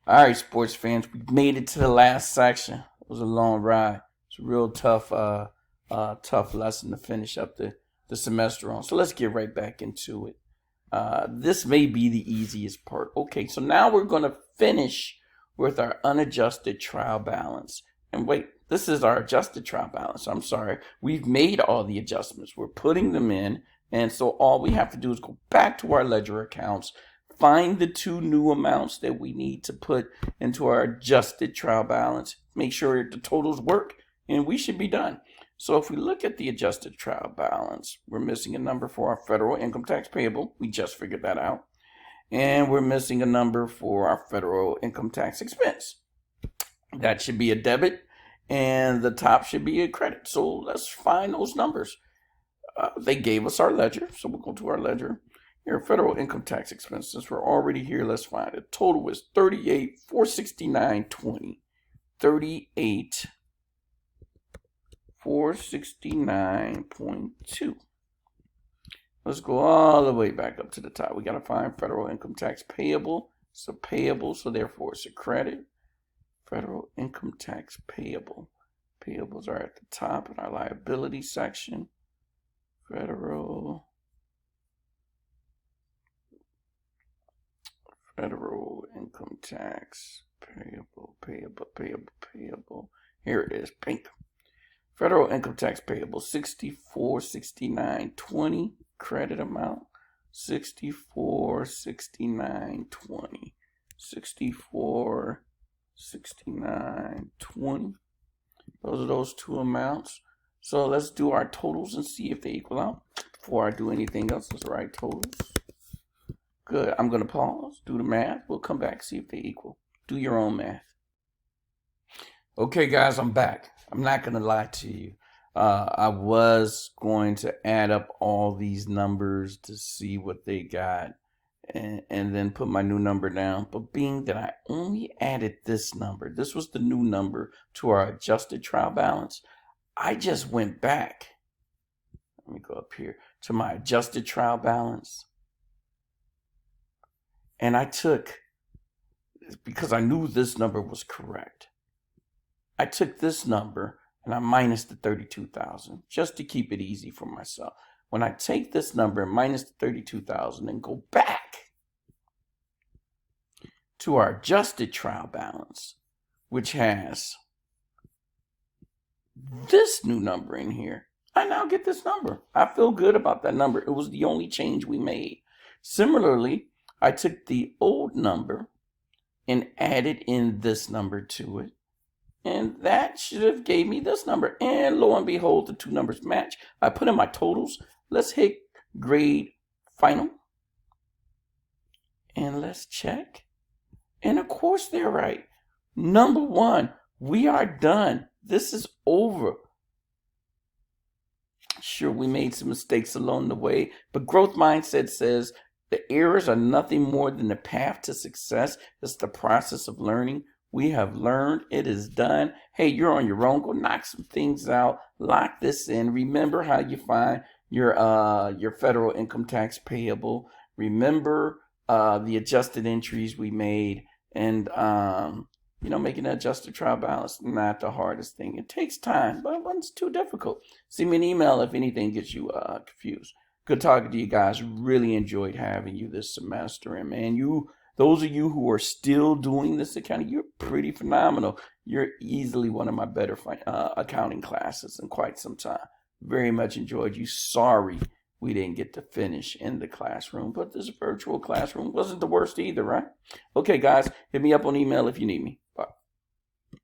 All right, sports fans, we made it to the last section. It was a long ride. It's a real tough lesson to finish up the semester on. So let's get right back into it. This may be the easiest part. Okay, so now we're going to finish with our unadjusted trial balance. And wait, this is our adjusted trial balance. I'm sorry. We've made all the adjustments. We're putting them in. And so all we have to do is go back to our ledger accounts, find the two new amounts that we need to put into our adjusted trial balance, make sure the totals work, and we should be done. So if we look at the adjusted trial balance, we're missing a number for our federal income tax payable. We just figured that out. And we're missing a number for our federal income tax expense. That should be a debit, and the top should be a credit. So let's find those numbers. They gave us our ledger, so we'll go to our ledger. Here, federal income tax expenses. We're already here. Let's find it. Total is $38,469.20. $38,469.2. Let's go all the way back up to the top. We got to find federal income tax payable. It's a payable, so therefore it's a credit. Federal income tax payable. Payables are at the top in our liability section. Federal income tax payable. Here it is, pink. Federal income tax payable, $64,69.20 credit amount. $64,69.20. $64,69.20. Those are those two amounts. So let's do our totals and see if they equal out. Before I do anything else, let's write totals. Good. I'm going to pause, do the math. We'll come back, see if they equal. Do your own math. Okay, guys, I'm back. I'm not going to lie to you. I was going to add up all these numbers to see what they got and then put my new number down. But being that I only added this number, this was the new number to our adjusted trial balance, I just went back. Let me go up here to my adjusted trial balance. And I took, because I knew this number was correct, I took this number and I minus the 32,000 just to keep it easy for myself. When I take this number and minus the 32,000 and go back to our adjusted trial balance, which has this new number in here, I now get this number. I feel good about that number. It was the only change we made. Similarly, I took the old number and added in this number to it. And that should have gave me this number. And lo and behold, the two numbers match. I put in my totals. Let's hit grade final. And let's check. And of course they're right. Number one, we are done. This is over. Sure, we made some mistakes along the way, but growth mindset says the errors are nothing more than the path to success. It's the process of learning. We have learned. It is done. Hey, you're on your own. Go knock some things out. Lock this in. Remember how you find your federal income tax payable. Remember the adjusted entries we made, and making an adjusted trial balance not the hardest thing. It takes time, but it's too difficult. Send me an email if anything gets you confused. Good talking to you guys. Really enjoyed having you this semester, and man, those of you who are still doing this accounting, you're pretty phenomenal. You're easily one of my better accounting classes in quite some time. Very much enjoyed you. Sorry we didn't get to finish in the classroom, but this virtual classroom wasn't the worst either, right? Okay, guys, hit me up on email if you need me.